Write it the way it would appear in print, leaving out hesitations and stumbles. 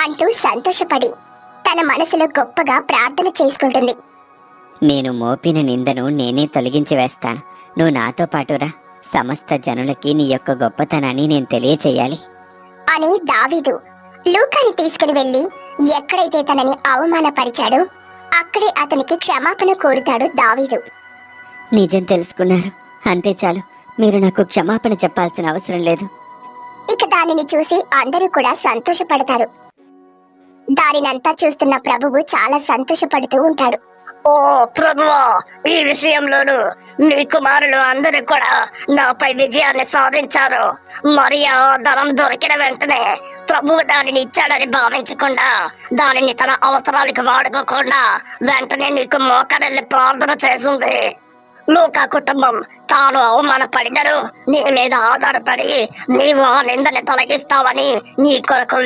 అంటూ సంతోషపడి తన మనసులో గొప్పగా ప్రార్థన చేసుకుంటుంది. నేను మోపిన నిందను నేనే తొలగించి వేస్తాను. నువ్వు నాతో పాటురా. సమస్త జనులకి నీ యొక్క గొప్పతనాన్ని నేను తెలియచేయాలి అని దావీదు లూకాని తీసుకుని వెళ్లి ఎక్కడైతే తనని అవమానపరిచాడో అక్కడే అతనికి క్షమాపణ కోరుతాడు దావీదు. నిజం తెలుసుకున్నారు, అంతే చాలు. మీరు నాకు క్షమాపణ చెప్పాల్సిన అవసరం లేదు. ఇక దానిని చూసి అందరూ కూడా సంతోషపడతారు. దానినంతా చూస్తున్న ప్రభువు చాలా సంతోషపడుతూ ఉంటాడు. ఓ ప్రభువా, ఈ విషయంలోనూ నీ కుమారులు అందరూ కూడా నాపై విజయాన్ని సాధించారు. మరియా ధనం దొరికిన వెంటనే ప్రభువు దానిని ఇచ్చాడని భావించకుండా, దానిని తన అవసరాలకు వాడుకోకుండా వెంటనే నీకు మోకరెళ్ళి ప్రార్థన చేసింది. లూకా కుటుంబం తాను అవమానపడినను నీ మీద ఆధారపడి నీవు ఆ నిందని తొలగిస్తావని నీ కొరకు